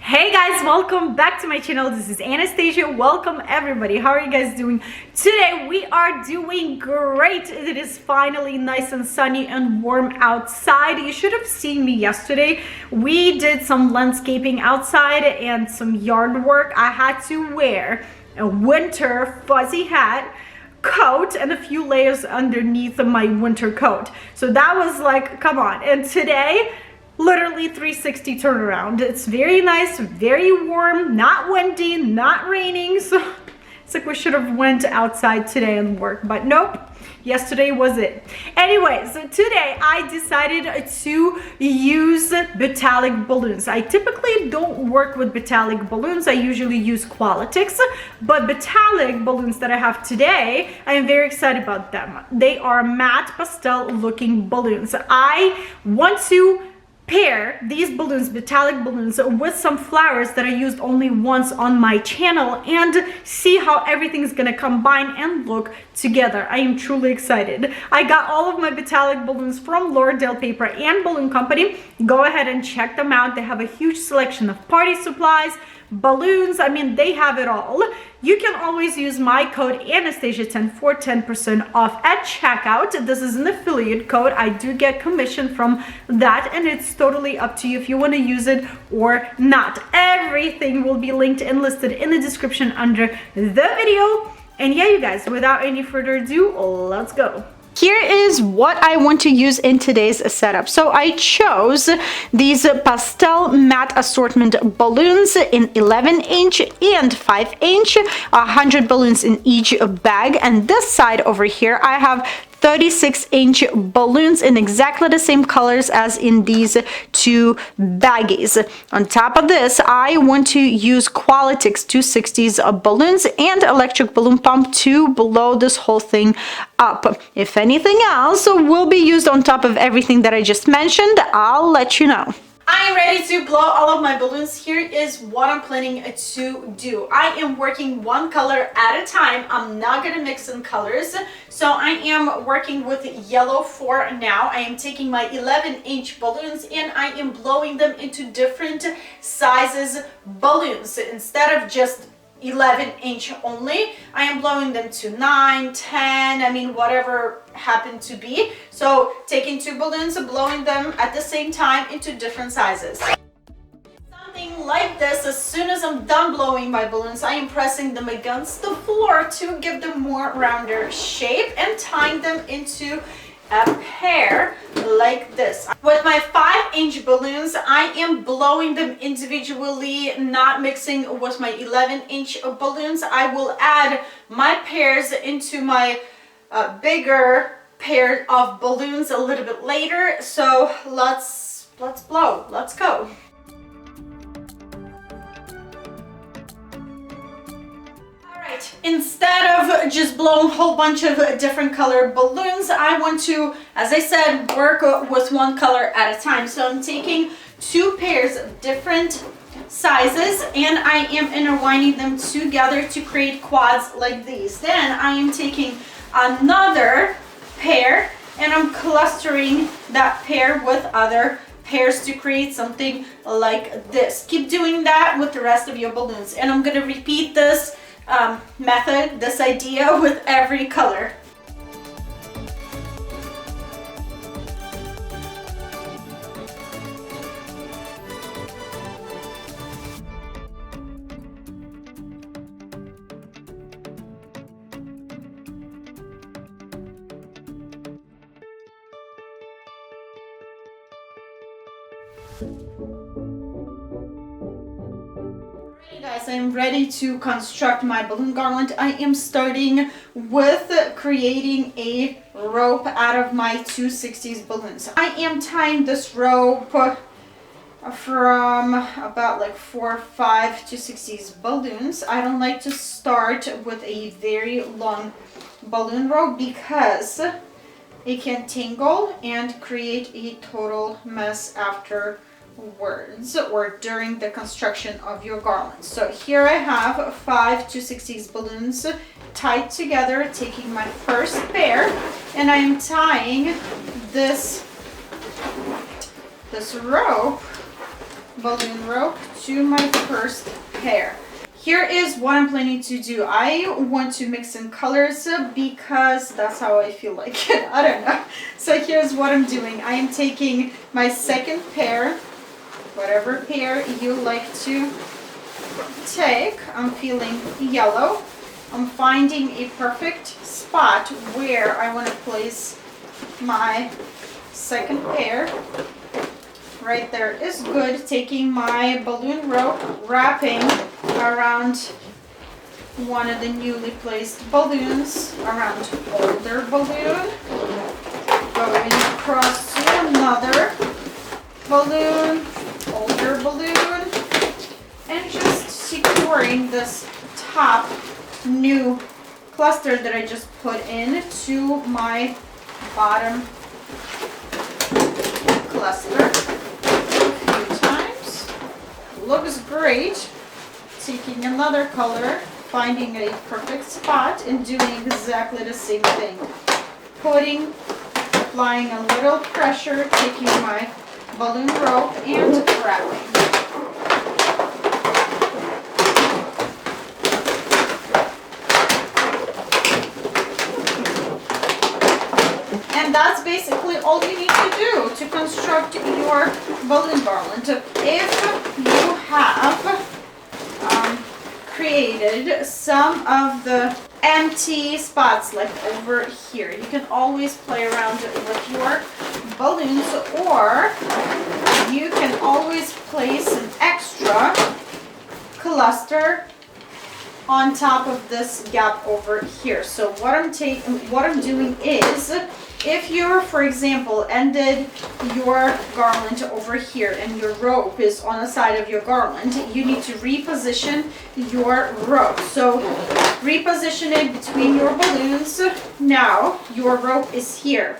Hey guys, welcome back to my channel. This is Anastasia. Welcome everybody. How are you guys doing? Today we are doing great. It is finally nice and sunny and warm outside. You should have seen me yesterday. We did some landscaping outside and some yard work. I had to wear a winter fuzzy hat, coat, and a few layers underneath my winter coat. So that was like, come on. And today, literally 360 turnaround. It's very nice, very warm, not windy, not raining. So it's like we should have went outside today and worked, but nope. Yesterday was it. Anyways, so today I decided to use metallic balloons. I typically don't work with metallic balloons. I usually use Qualitics, but metallic balloons that I have today, I am very excited about them. They are matte pastel looking balloons. I want to pair these balloons, metallic balloons, with some flowers that I used only once on my channel and see how everything's gonna combine and look together. I am truly excited. I got all of my metallic balloons from Lauderdale Paper and Balloon Company. Go ahead and check them out. They have a huge selection of party supplies, balloons. I mean, they have it all. You can always use my code Anastasia10 for 10% off at checkout. This is an affiliate code. I do get commission from that, and it's totally up to you if you want to use it or not. Everything will be linked and listed in the description under the video. And yeah, you guys, without any further ado, let's go. Here is what I want to use in today's setup. So I chose these pastel matte assortment balloons in 11-inch and 5-inch, 100 balloons in each bag. And this side over here, I have 36-inch balloons in exactly the same colors as in these two baggies. On top of this, I want to use Qualitics 260s balloons and electric balloon pump to blow this whole thing up. If anything else will be used on top of everything that I just mentioned, I'll let you know. I am ready to blow all of my balloons. Here is what I'm planning to do. I am working one color at a time. I'm not gonna mix in colors. So I am working with yellow for now. I am taking my 11-inch balloons and I am blowing them into different sizes balloons. Instead of just 11-inch only, I am blowing them to 9, 10, I mean, whatever happened to be. So taking two balloons and blowing them at the same time into different sizes. Something like this. As soon as I'm done blowing my balloons, I am pressing them against the floor to give them more rounder shape and tying them into a pair like this. With my 5-inch balloons, I am blowing them individually, not mixing with my 11-inch balloons. I will add my pairs into my bigger pair of balloons a little bit later. So let's blow. Let's go. Instead of just blowing a whole bunch of different color balloons, I want to, as I said, work with one color at a time. So I'm taking two pairs of different sizes and I am intertwining them together to create quads like these. Then I am taking another pair and I'm clustering that pair with other pairs to create something like this. Keep doing that with the rest of your balloons, and I'm going to repeat this method, this idea, with every color. Guys, I'm ready to construct my balloon garland. I am starting with creating a rope out of my 260s balloons. I am tying this rope from about like 4 or 5 260s balloons. I don't like to start with a very long balloon rope because it can tangle and create a total mess afterwards or during the construction of your garland. So here I have 5 260s balloons tied together, taking my first pair, and I am tying this rope balloon rope to my first pair. Here is what I'm planning to do. I want to mix in colors because that's how I feel like it. I don't know. So here's what I'm doing. I am taking my second pair, whatever pair you like to take. I'm feeling yellow. I'm finding a perfect spot where I want to place my second pair. Right there is good. Taking my balloon rope, wrapping around one of the newly placed balloons, around older balloon, going across to another balloon, older balloon, and just securing this top new cluster that I just put in to my bottom cluster. Looks great. Taking another color, finding a perfect spot and doing exactly the same thing. Applying a little pressure, taking my balloon rope and wrapping. And that's basically all you need to do to construct your balloon garland. If you have created some of the empty spots left over here, you can always play around with your balloons, or you can always place an extra cluster on top of this gap over here. So what I'm doing is, if you're, for example, ended your garland over here and your rope is on the side of your garland, you need to reposition your rope. So reposition it between your balloons. Now your rope is here,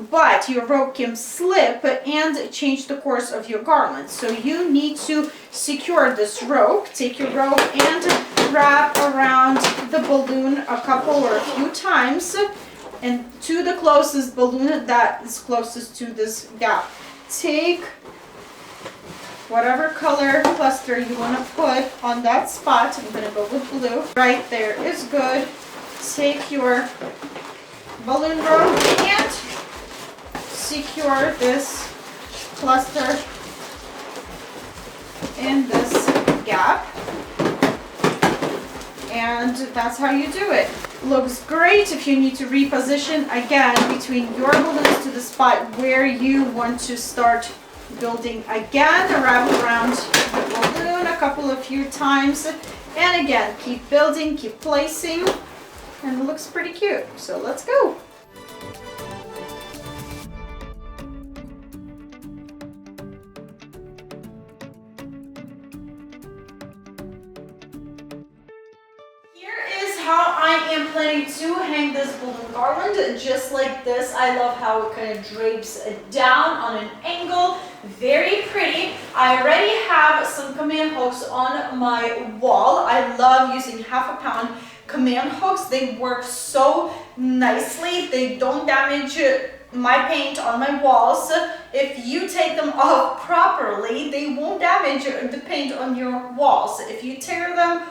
but your rope can slip and change the course of your garland. So you need to secure this rope. Take your rope and wrap around the balloon a couple or a few times, and to the closest balloon that is closest to this gap. Take whatever color cluster you want to put on that spot. I'm going to go with blue. Right there is good. Take your balloon rope and secure this cluster in this gap. And that's how you do it. Looks great. If you need to reposition again between your balloons to the spot where you want to start building again, wrap around the balloon a few times, and again keep building, keep placing, and it looks pretty cute. So let's go. How I am planning to hang this balloon garland, just like this. I love how it kind of drapes down on an angle, very pretty. I already have some command hooks on my wall. I love using 1/2 pound command hooks. They work so nicely. They don't damage my paint on my walls. If you take them off properly, they won't damage the paint on your walls. If you tear them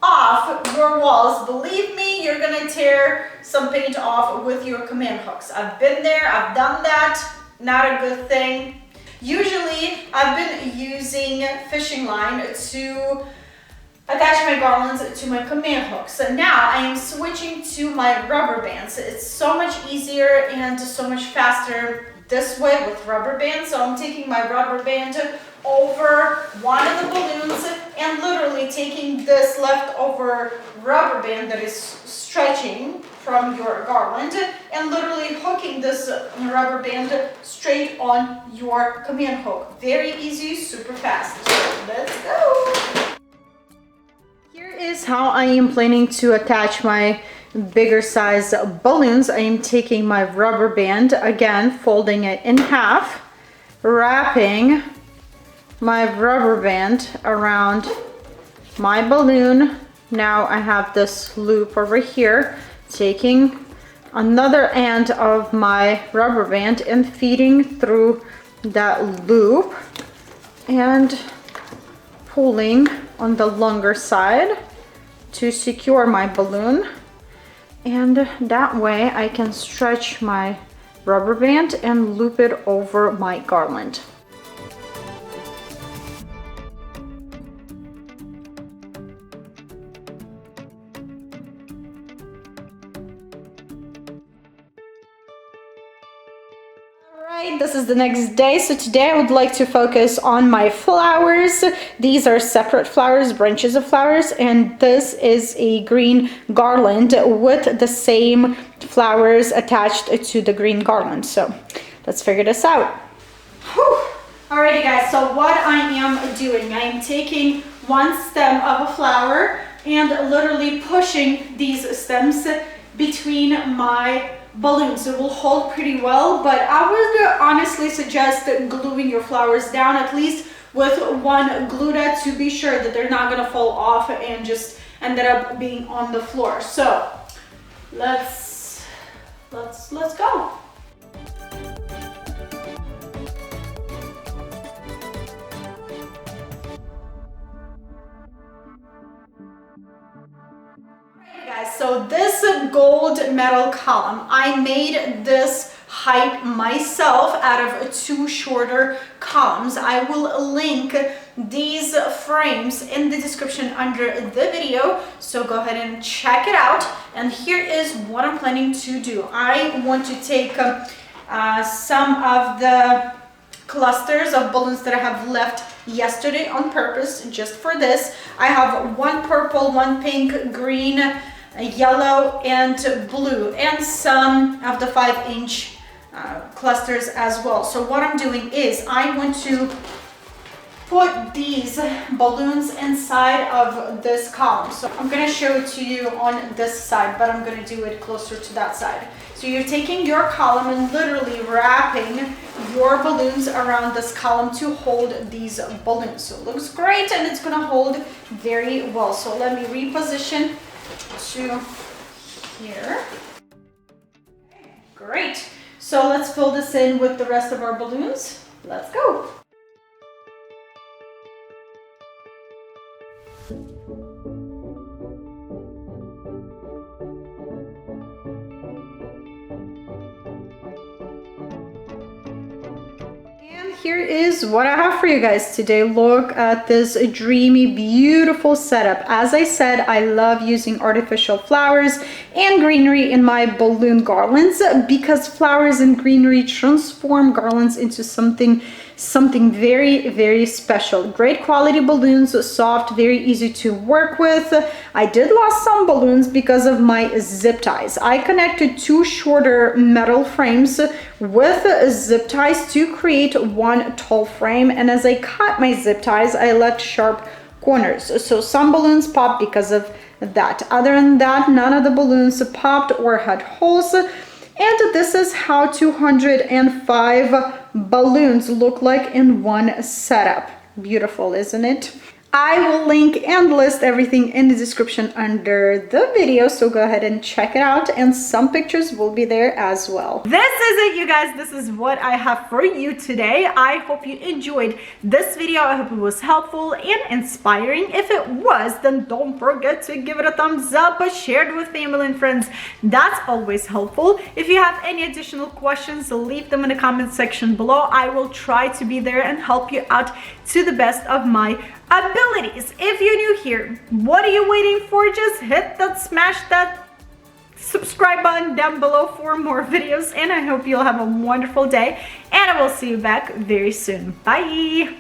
off your walls, believe me, you're gonna tear some paint off with your command hooks. I've been there, I've done that, not a good thing. Usually I've been using fishing line to attach my garlands to my command hooks. So now I am switching to my rubber bands. It's so much easier and so much faster this way with rubber bands. So I'm taking my rubber band over one of the balloons and literally taking this leftover rubber band that is stretching from your garland and literally hooking this rubber band straight on your command hook. Very easy, super fast. Let's go. Here is how I am planning to attach my bigger size balloons. I am taking my rubber band, again folding it in half, wrapping my rubber band around my balloon. Now I have this loop over here, taking another end of my rubber band and feeding through that loop and pulling on the longer side to secure my balloon, and that way I can stretch my rubber band and loop it over my garland. This is the next day. So today I would like to focus on my flowers. These are separate flowers, branches of flowers, and this is a green garland with the same flowers attached to the green garland. So let's figure this out. Whew. Alrighty guys, so what I am doing, I am taking one stem of a flower and literally pushing these stems between my balloons. It will hold pretty well, but I would honestly suggest gluing your flowers down at least with one glue dot to be sure that they're not gonna fall off and just ended up being on the floor. So let's go. Guys, so this gold metal column, I made this height myself out of 2 shorter columns. I will link these frames in the description under the video, so go ahead and check it out. And here is what I'm planning to do. I want to take some of the clusters of balloons that I have left yesterday on purpose just for this. I have one purple, one pink, green, yellow, and blue, and some of the 5-inch clusters as well. So what I'm doing is I want to put these balloons inside of this column. So I'm going to show it to you on this side, but I'm going to do it closer to that side. So you're taking your column and literally wrapping your balloons around this column to hold these balloons. So it looks great and it's going to hold very well. So let me reposition to here. Okay, great. So let's fill this in with the rest of our balloons. Let's go. Here is what I have for you guys today. Look at this dreamy, beautiful setup. As I said, I love using artificial flowers and greenery in my balloon garlands because flowers and greenery transform garlands into something very, very special. Great quality balloons, soft, very easy to work with. I did lose some balloons because of my zip ties. I connected 2 shorter metal frames with zip ties to create one tall frame, and as I cut my zip ties, I left sharp corners. So some balloons popped because of that. Other than that, none of the balloons popped or had holes. And this is how 205 balloons look like in one setup. Beautiful, isn't it? I will link and list everything in the description under the video, so go ahead and check it out, and some pictures will be there as well. This is it, you guys. This is what I have for you today. I hope you enjoyed this video. I hope it was helpful and inspiring. If it was, then don't forget to give it a thumbs up, share it with family and friends. That's always helpful. If you have any additional questions, leave them in the comment section below. I will try to be there and help you out to the best of my abilities. If you're new here, what are you waiting for? Just hit that, smash that subscribe button down below for more videos, and I hope you'll have a wonderful day, and I will see you back very soon. Bye.